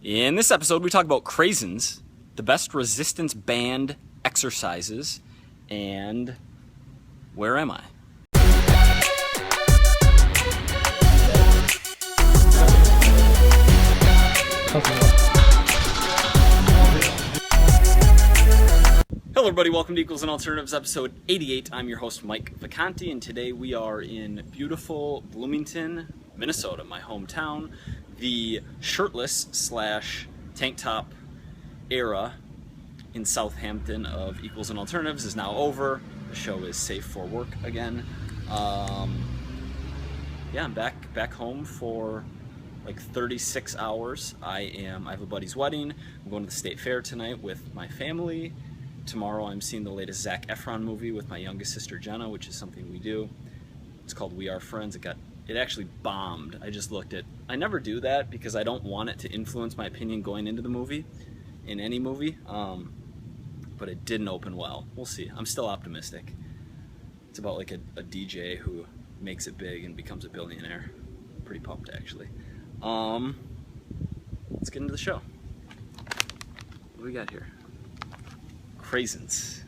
In this episode, we talk about Craisins, the best resistance band exercises, and where am I? Hello everybody, welcome to Equals and Alternatives, episode 88. I'm your host, Mike Vacanti, and today we are in beautiful Bloomington, Minnesota, my hometown. The shirtless / tank top era in Southampton of Equals and Alternatives is now over. The show is safe for work again. I'm back home for like 36 hours. I have a buddy's wedding. I'm going to the state fair tonight with my family. Tomorrow I'm seeing the latest Zac Efron movie with my youngest sister Jenna, which is something we do. It's called We Are Friends. It actually bombed. I never do that because I don't want it to influence my opinion going into the movie, in any movie, but it didn't open well. We'll see. I'm still optimistic. It's about like a DJ who makes it big and becomes a billionaire. Pretty pumped, actually. Let's get into the show. What do we got here? Craisins.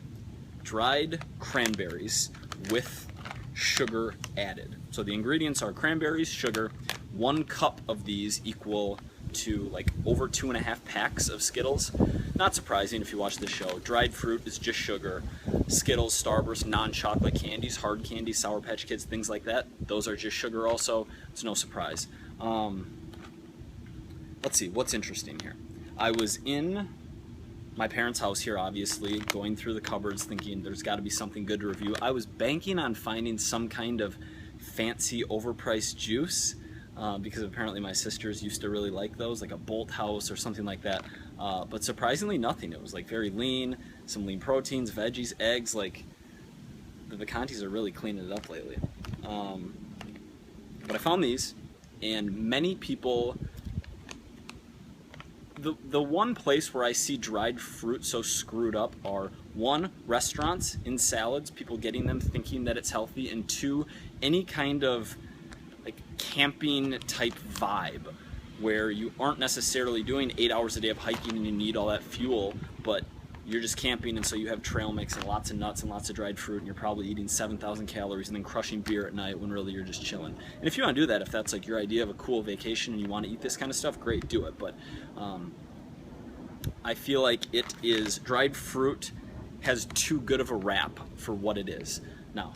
Dried cranberries with sugar added. So the ingredients are cranberries, sugar. 1 cup of these equal to like over 2.5 packs of Skittles. Not surprising if you watch the show. Dried fruit is just sugar. Skittles, Starburst, non-chocolate candies, hard candies, Sour Patch Kids, things like that. Those are just sugar also. It's no surprise. Let's see, what's interesting here. I was in my parents' house here, obviously, going through the cupboards thinking there's got to be something good to review. I was banking on finding some kind of fancy overpriced juice because apparently my sisters used to really like those, like a Bolt House or something like that. But surprisingly nothing. It was like very lean, some lean proteins, veggies, eggs. Like the Vacantis are really cleaning it up lately. But I found these, and many people... The one place where I see dried fruit so screwed up are 1, restaurants in salads, people getting them thinking that it's healthy, and 2, any kind of like camping type vibe where you aren't necessarily doing 8 hours a day of hiking and you need all that fuel, but you're just camping, and so you have trail mix and lots of nuts and lots of dried fruit, and you're probably eating 7,000 calories and then crushing beer at night when really you're just chilling. And if you want to do that, if that's like your idea of a cool vacation and you want to eat this kind of stuff, great, do it. But I feel like dried fruit has too good of a rap for what it is. Now,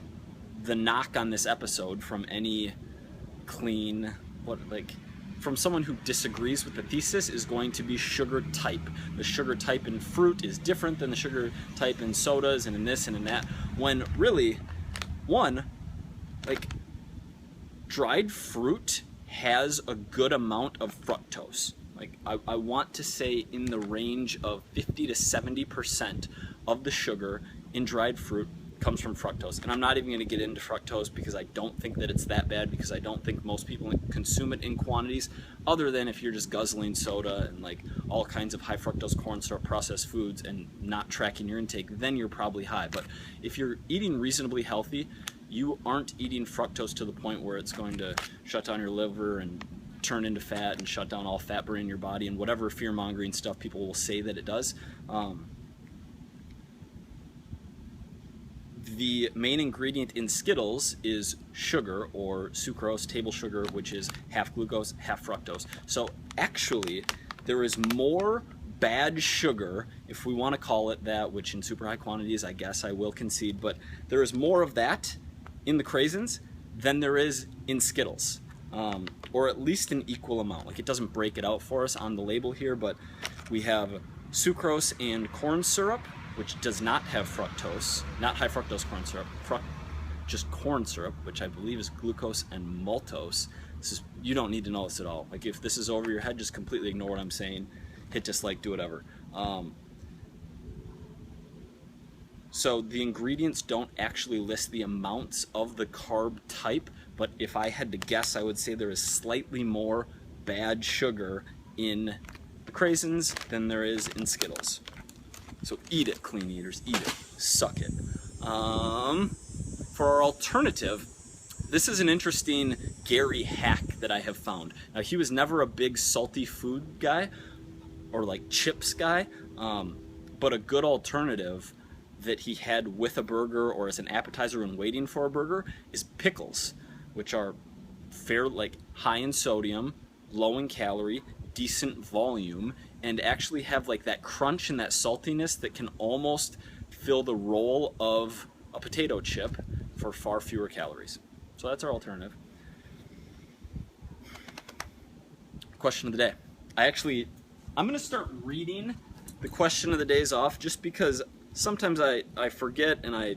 the knock on this episode from any from someone who disagrees with the thesis is going to be sugar type. The sugar type in fruit is different than the sugar type in sodas and in this and in that, when really, dried fruit has a good amount of fructose. Like I want to say in the range of 50 to 70% of the sugar in dried fruit comes from fructose. And I'm not even going to get into fructose because I don't think that it's that bad, because I don't think most people consume it in quantities other than if you're just guzzling soda and like all kinds of high fructose corn syrup processed foods and not tracking your intake, then you're probably high. But if you're eating reasonably healthy, you aren't eating fructose to the point where it's going to shut down your liver and turn into fat and shut down all fat burning in your body and whatever fear-mongering stuff people will say that it does. The main ingredient in Skittles is sugar, or sucrose, table sugar, which is half glucose, half fructose. So actually, there is more bad sugar, if we want to call it that, which in super high quantities, I guess I will concede, but there is more of that in the Craisins than there is in Skittles. Or at least an equal amount. Like, it doesn't break it out for us on the label here, but we have sucrose and corn syrup, which does not have fructose, not high fructose corn syrup, just corn syrup, which I believe is glucose and maltose. You don't need to know this at all. Like, if this is over your head, just completely ignore what I'm saying. Hit dislike, do whatever. So the ingredients don't actually list the amounts of the carb type, but if I had to guess, I would say there is slightly more bad sugar in the Craisins than there is in Skittles. So eat it, clean eaters, eat it, suck it. For our alternative, this is an interesting Gary hack that I have found. Now, he was never a big salty food guy, or like chips guy, but a good alternative that he had with a burger or as an appetizer when waiting for a burger is pickles, which are like high in sodium, low in calorie, decent volume, and actually have like that crunch and that saltiness that can almost fill the role of a potato chip for far fewer calories. So that's our alternative. Question of the day. I'm going to start reading the question of the days off just because sometimes I forget and I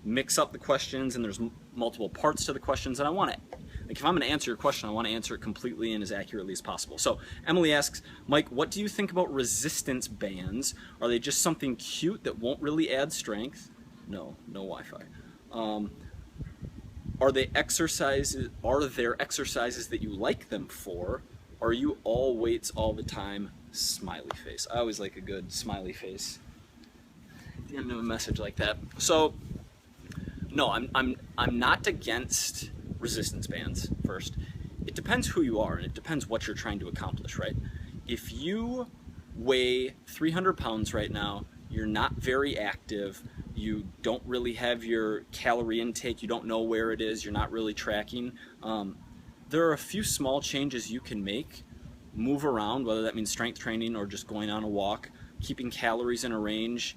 mix up the questions and there's multiple parts to the questions, and I want to, like, if I'm going to answer your question, I want to answer it completely and as accurately as possible. So Emily asks, Mike, what do you think about resistance bands? Are they just something cute that won't really add strength? No Wi-Fi. Are there exercises that you like them for? Are you all weights all the time? Smiley face. I always like a good smiley face at the end of a message like that. So no, I'm not against resistance bands. First, it depends who you are and it depends what you're trying to accomplish, right? If you weigh 300 pounds right now, you're not very active, you don't really have your calorie intake, you don't know where it is, you're not really tracking, there are a few small changes you can make. Move around, whether that means strength training or just going on a walk, keeping calories in a range,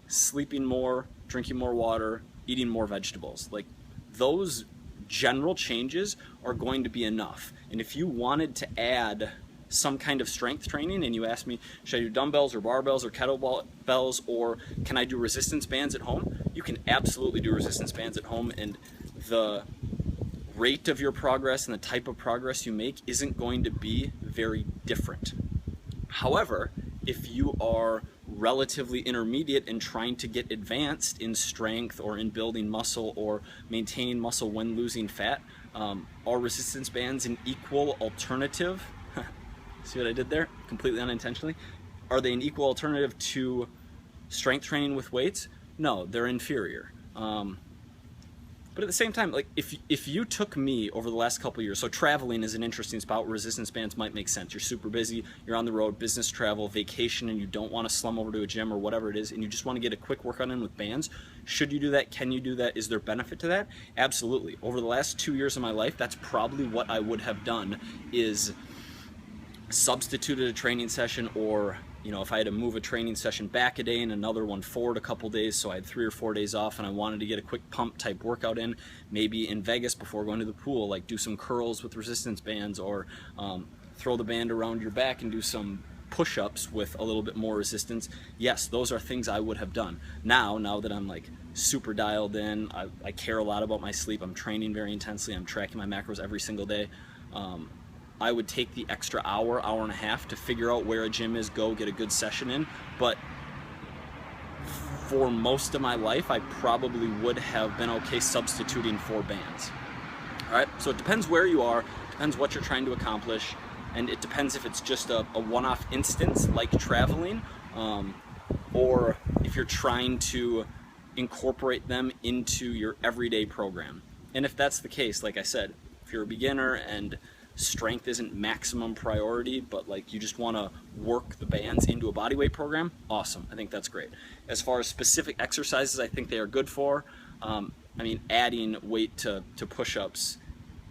sleeping more, drinking more water, eating more vegetables. Like, those general changes are going to be enough. And if you wanted to add some kind of strength training and you ask me, should I do dumbbells or barbells or kettlebells, or can I do resistance bands at home? You can absolutely do resistance bands at home, and the rate of your progress and the type of progress you make isn't going to be very different. However, if you are relatively intermediate and trying to get advanced in strength or in building muscle or maintaining muscle when losing fat, are resistance bands an equal alternative? See what I did there? Completely unintentionally. Are they an equal alternative to strength training with weights? No, they're inferior. But at the same time, like, if you took me over the last couple of years, so traveling is an interesting spot where resistance bands might make sense. You're super busy, you're on the road, business travel, vacation, and you don't want to slum over to a gym or whatever it is, and you just want to get a quick workout in with bands. Should you do that? Can you do that? Is there benefit to that? Absolutely. Over the last 2 years of my life, that's probably what I would have done, is substituted a training session, or, you know, if I had to move a training session back a day and another one forward a couple days, so I had 3 or 4 days off and I wanted to get a quick pump type workout in, maybe in Vegas before going to the pool, like do some curls with resistance bands, or throw the band around your back and do some push-ups with a little bit more resistance. Yes, those are things I would have done. Now that I'm like super dialed in, I care a lot about my sleep, I'm training very intensely, I'm tracking my macros every single day, I would take the extra hour and a half to figure out where a gym is, go get a good session in. But for most of my life, I probably would have been okay substituting for bands. All right, so it depends where you are, depends what you're trying to accomplish, and it depends if it's just a one-off instance like traveling, or if you're trying to incorporate them into your everyday program. And if that's the case, like I said, if you're a beginner and strength isn't maximum priority, but like you just want to work the bands into a bodyweight program, awesome. I think that's great. As far as specific exercises I think they are good for, I mean, adding weight to push-ups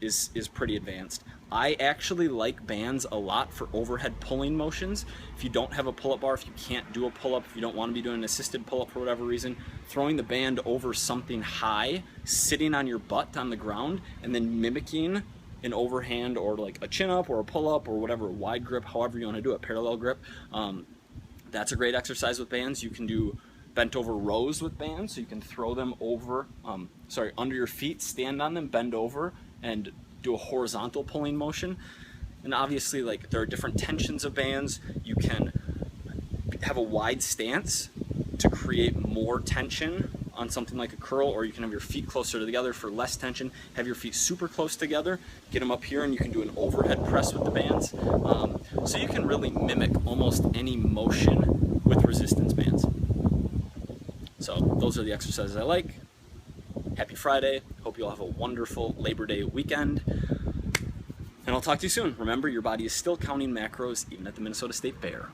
is pretty advanced. I actually like bands a lot for overhead pulling motions. If you don't have a pull-up bar, if you can't do a pull-up, if you don't want to be doing an assisted pull-up for whatever reason, throwing the band over something high, sitting on your butt on the ground, and then mimicking an overhand or like a chin up or a pull up or whatever, wide grip, however you want to do it, parallel grip. That's a great exercise with bands. You can do bent over rows with bands, so you can throw them over, under your feet, stand on them, bend over, and do a horizontal pulling motion. And obviously, like, there are different tensions of bands. You can have a wide stance to create more tension on something like a curl, or you can have your feet closer together for less tension, have your feet super close together, get them up here, and you can do an overhead press with the bands. So you can really mimic almost any motion with resistance bands. So those are the exercises I like. Happy Friday. Hope you all have a wonderful Labor Day weekend. And I'll talk to you soon. Remember, your body is still counting macros even at the Minnesota State Fair.